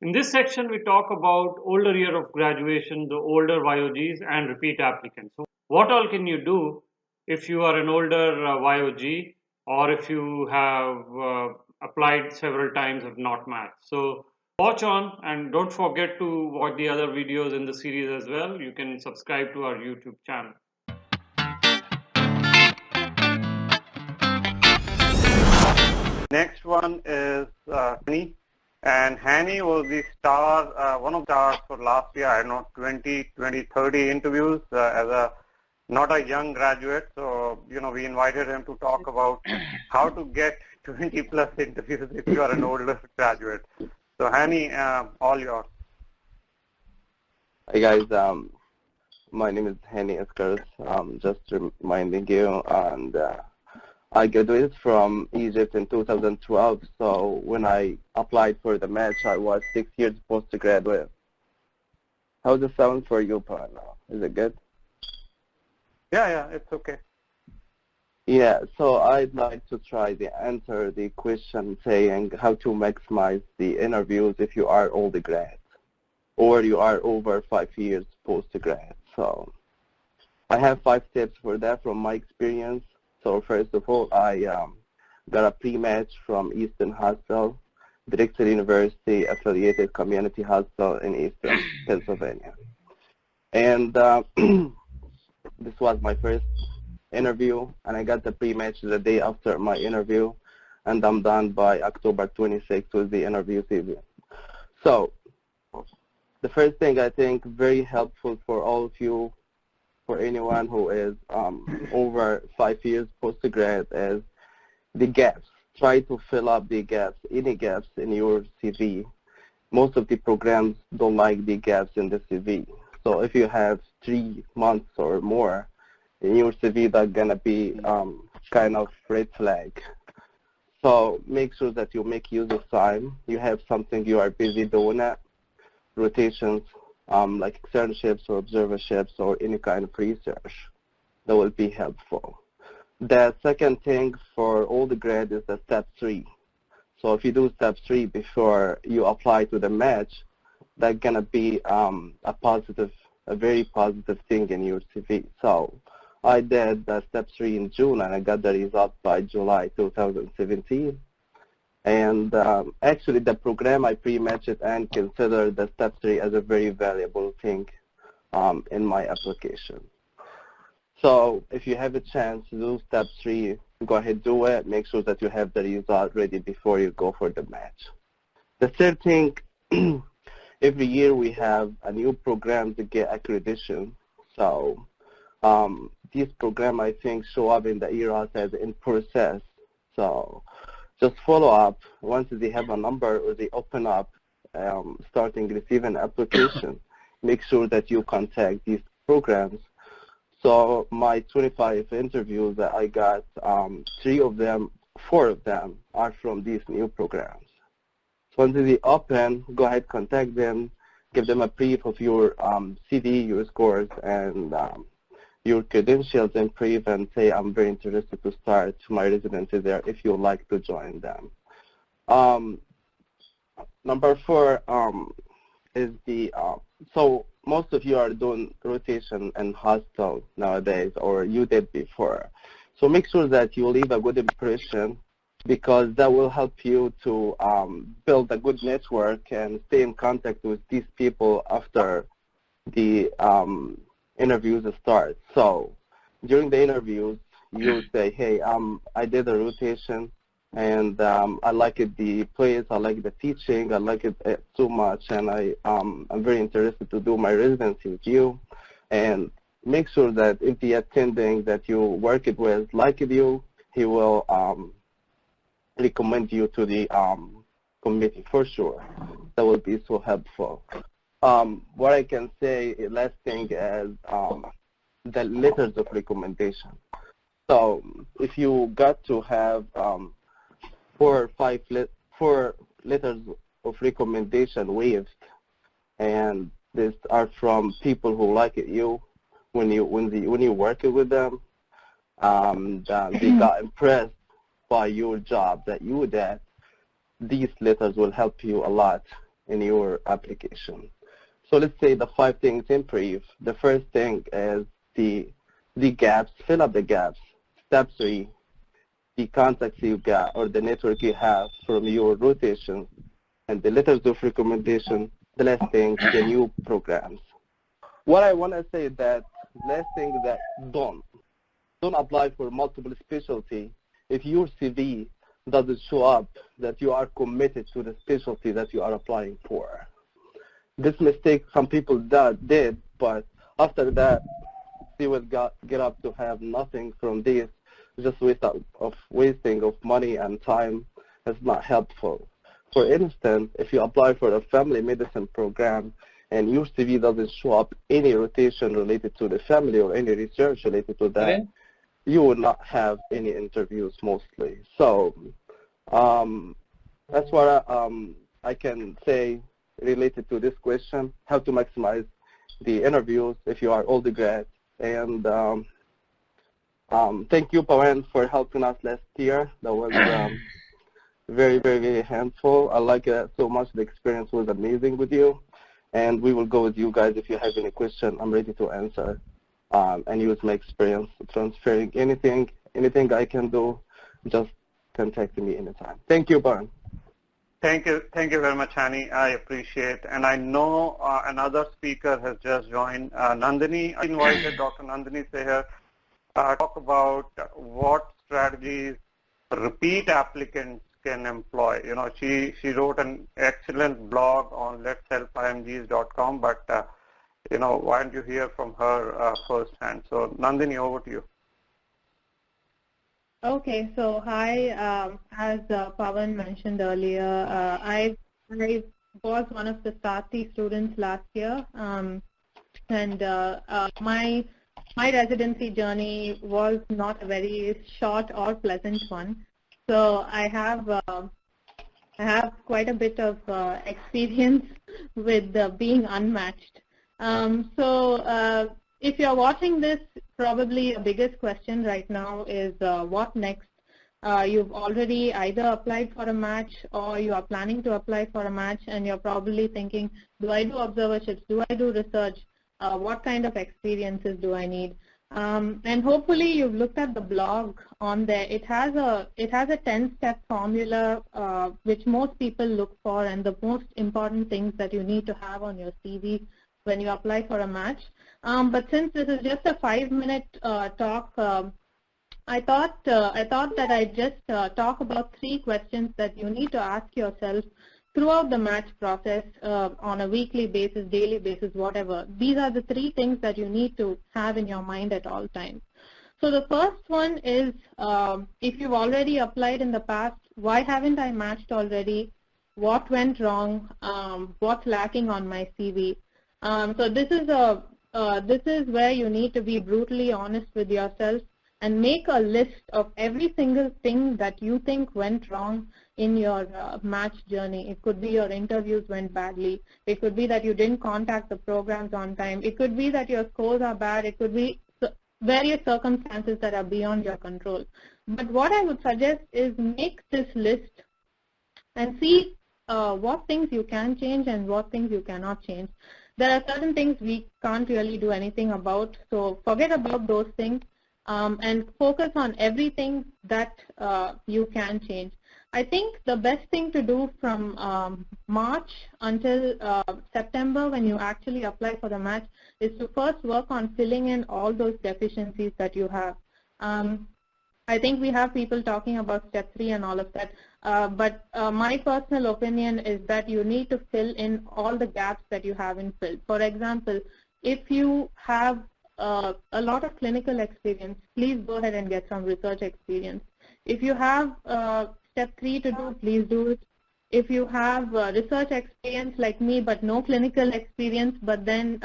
In this section, we talk about older year of graduation, the older YOGs and repeat applicants. So what all can you do if you are an older YOG or if you have applied several times have not matched? So watch on and don't forget to watch the other videos in the series as well. You can subscribe to our YouTube channel. Next one is Hani, and Hani was the star, one of the stars for last year. I don't know, 20, 30 interviews as a not a young graduate. So we invited him to talk about how to get 20 plus interviews if you are an older graduate. So Hani, all yours. Hi guys, my name is Hani Askars. Just reminding you, and I graduated from Egypt in 2012. So when I applied for the match, I was 6 years postgraduate. How does it sound for you, partner? Is it good? Yeah, it's okay. Yeah. So I'd like to try to answer the question saying how to maximize the interviews if you are older grad or you are over 5 years postgrad. So I have 5 steps for that from my experience. So first of all, I got a pre-match from Eastern Hospital, Drexel University affiliated community hospital in Eastern Pennsylvania. And this was my first interview, and I got the pre-match the day after my interview, and I'm done by October 26th with the interview season. So the first thing I think very helpful for all of you, for anyone who is over 5 years postgrad, is the gaps. Try to fill up the gaps, any gaps in your CV. Most of the programs don't like the gaps in the CV. So if you have 3 months or more in your CV, that's gonna be kind of red flag. So make sure that you make use of time. You have something you are busy doing at, rotations, like externships or observerships or any kind of research. That will be helpful. The second thing for all the grad is the step 3. So if you do step 3 before you apply to the match, that's gonna be a very positive thing in your CV. So I did the step 3 in June, and I got the result by July 2017. And actually, the program I pre-matched and considered the step 3 as a very valuable thing in my application. So if you have a chance to do step 3, go ahead, do it. Make sure that you have the result ready before you go for the match. The third thing, every year we have a new program to get accreditation. So this program, I think, show up in the ERAS as in process. So just follow up. Once they have a number or they open up, starting receiving application, make sure that you contact these programs. So my 25 interviews that I got, 4 of them are from these new programs. So once they open, go ahead, contact them, give them a brief of your CV, your scores, and your credentials in brief, and say, I'm very interested to start my residency there if you would like to join them. Number 4 is the, so most of you are doing rotation in hospital nowadays, or you did before. So make sure that you leave a good impression, because that will help you to build a good network and stay in contact with these people after the interviews start. So during the interviews, you say, hey, I did a rotation, and I like the place, I like the teaching, I like it too much, and I'm very interested to do my residency with you. And make sure that if the attending that you work it with like you, he will recommend you to the committee for sure. That will be so helpful. What I can say, last thing is the letters of recommendation. So if you got to have 4 letters of recommendation waived, and these are from people who like you when you work with them, they got impressed by your job that you did. These letters will help you a lot in your application. So let's say the 5 things in brief. The first thing is the gaps, fill up the gaps. Step 3, the contacts you got or the network you have from your rotation, and the letters of recommendation. The last thing, the new programs. What I want to say is that last thing that don't apply for multiple specialty if your CV doesn't show up that you are committed to the specialty that you are applying for. This mistake some people did, but after that, they will get up to have nothing from this. Just wasting of money and time is not helpful. For instance, if you apply for a family medicine program and your CV doesn't show up any rotation related to the family or any research related to that, you will not have any interviews mostly. So that's what I can say related to this question, how to maximize the interviews if you are older grad. And thank you, Pawan, for helping us last year. That was very, very, very helpful. I like it so much. The experience was amazing with you. And we will go with you guys. If you have any question, I'm ready to answer and use my experience transferring anything I can do. Just contact me anytime. Thank you, Pawan. Thank you very much, Hani. I appreciate. And I know another speaker has just joined, Nandini. I invited Dr. Nandini Seher talk about what strategies repeat applicants can employ. You know, she wrote an excellent blog on letshelpimgs.com, but you know, why don't you hear from her firsthand? So Nandini, over to you. Okay, so hi, as Pawan mentioned earlier, I was one of the SARTI students last year, and my residency journey was not a very short or pleasant one. So I have quite a bit of experience with being unmatched. So if you're watching this, probably the biggest question right now is what next? You've already either applied for a match or you are planning to apply for a match, and you're probably thinking, do I do observerships? Do I do research? What kind of experiences do I need? And hopefully you've looked at the blog on there. It has a 10-step formula which most people look for, and the most important things that you need to have on your CV when you apply for a match. But since this is just a 5-minute talk, I thought that I'd just talk about 3 questions that you need to ask yourself throughout the match process on a weekly basis, daily basis, whatever. These are the 3 things that you need to have in your mind at all times. So the first one is, if you've already applied in the past, why haven't I matched already? What went wrong? What's lacking on my CV? So this is where you need to be brutally honest with yourself and make a list of every single thing that you think went wrong in your match journey. It could be your interviews went badly. It could be that you didn't contact the programs on time. It could be that your scores are bad. It could be various circumstances that are beyond your control. But what I would suggest is make this list and see what things you can change and what things you cannot change. There are certain things we can't really do anything about, so forget about those things and focus on everything that you can change. I think the best thing to do from March until September, when you actually apply for the match, is to first work on filling in all those deficiencies that you have. I think we have people talking about step 3 and all of that, but my personal opinion is that you need to fill in all the gaps that you haven't filled. For example, if you have a lot of clinical experience, please go ahead and get some research experience. If you have step 3 to do, please do it. If you have research experience like me but no clinical experience, but then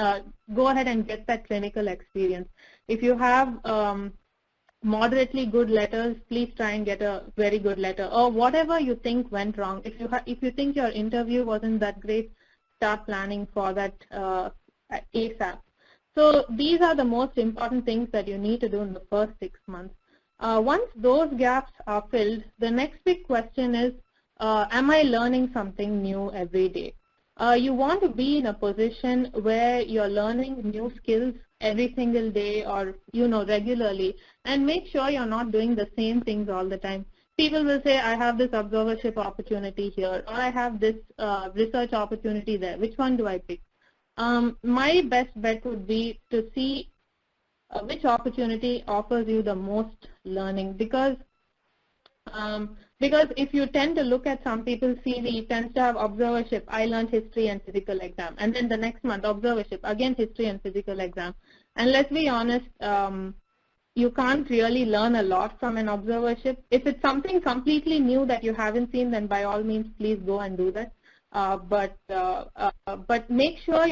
go ahead and get that clinical experience. If you have moderately good letters, please try and get a very good letter, or whatever you think went wrong. If you think your interview wasn't that great, start planning for that ASAP. So these are the most important things that you need to do in the first 6 months. Once those gaps are filled, the next big question is, am I learning something new every day? You want to be in a position where you're learning new skills every single day or, regularly, and make sure you're not doing the same things all the time. People will say, I have this observership opportunity here, or I have this research opportunity there. Which one do I pick? My best bet would be to see which opportunity offers you the most learning, because if you tend to look at some people's CV, tends to have observership, I learned history and physical exam, and then the next month observership, again history and physical exam. And let's be honest, you can't really learn a lot from an observership. If it's something completely new that you haven't seen, then by all means, please go and do that. But make sure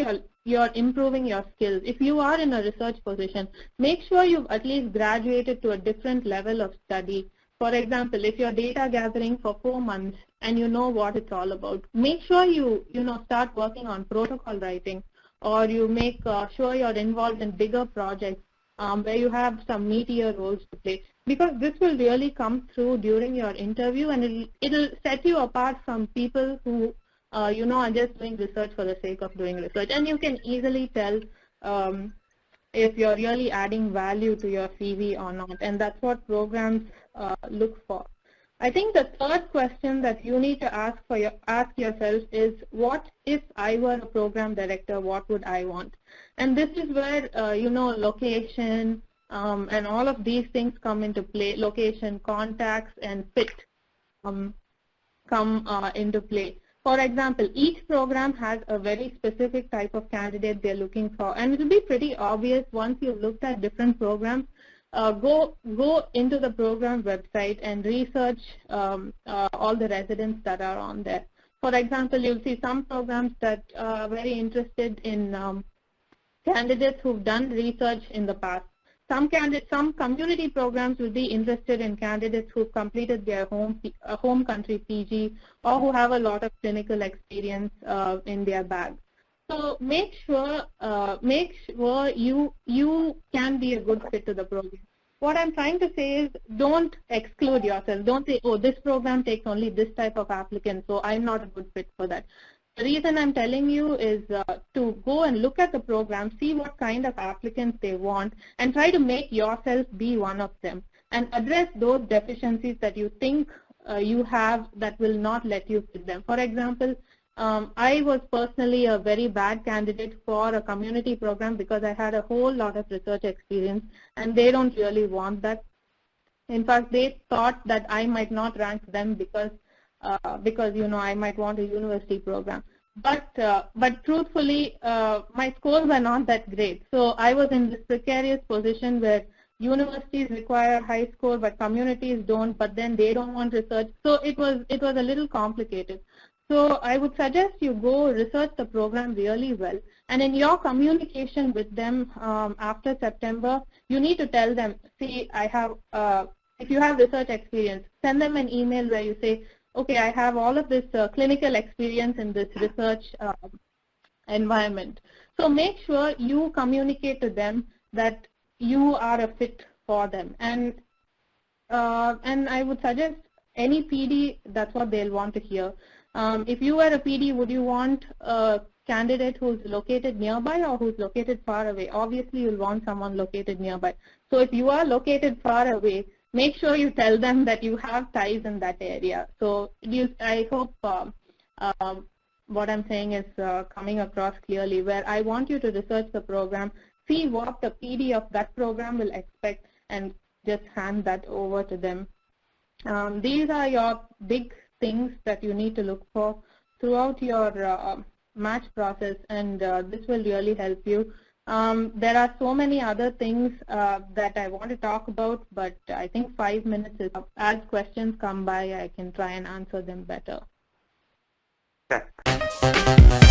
you're improving your skills. If you are in a research position, make sure you've at least graduated to a different level of study. For example, if you're data gathering for 4 months and you know what it's all about, make sure you start working on protocol writing, or you make sure you're involved in bigger projects where you have some meatier roles to play, because this will really come through during your interview, and it'll set you apart from people who are just doing research for the sake of doing research. And you can easily tell if you're really adding value to your CV or not, and that's what programs look for. I think the third question that you need to ask yourself is, what if I were a program director, what would I want? And this is where location and all of these things come into play. Location, contacts, and fit come into play. For example, each program has a very specific type of candidate they're looking for, and it will be pretty obvious once you've looked at different programs. Go into the program website and research all the residents that are on there. For example, you'll see some programs that are very interested in candidates who've done research in the past. Some community programs will be interested in candidates who've completed their home country PG, or who have a lot of clinical experience in their bag. So make sure you can be a good fit to the program. What I'm trying to say is, don't exclude yourself. Don't say, oh, this program takes only this type of applicant, so I'm not a good fit for that. The reason I'm telling you is to go and look at the program, see what kind of applicants they want, and try to make yourself be one of them, and address those deficiencies that you think you have that will not let you fit them. For example, I was personally a very bad candidate for a community program because I had a whole lot of research experience, and they don't really want that. In fact, they thought that I might not rank them because I might want a university program. But truthfully, my scores were not that great. So I was in this precarious position where universities require high score, but communities don't. But then they don't want research. So it was a little complicated. So I would suggest you go research the program really well. And in your communication with them after September, you need to tell them, see, I have, if you have research experience, send them an email where you say, okay, I have all of this clinical experience in this research environment. So make sure you communicate to them that you are a fit for them. And I would suggest any PD, that's what they'll want to hear. If you were a PD, would you want a candidate who's located nearby or who's located far away? Obviously, you'll want someone located nearby. So if you are located far away, make sure you tell them that you have ties in that area. So I hope what I'm saying is coming across clearly, where I want you to research the program, see what the PD of that program will expect, and just hand that over to them. These are your big things that you need to look for throughout your match process, and this will really help you. There are so many other things that I want to talk about, but I think 5 minutes is up. As questions come by, I can try and answer them better. Okay.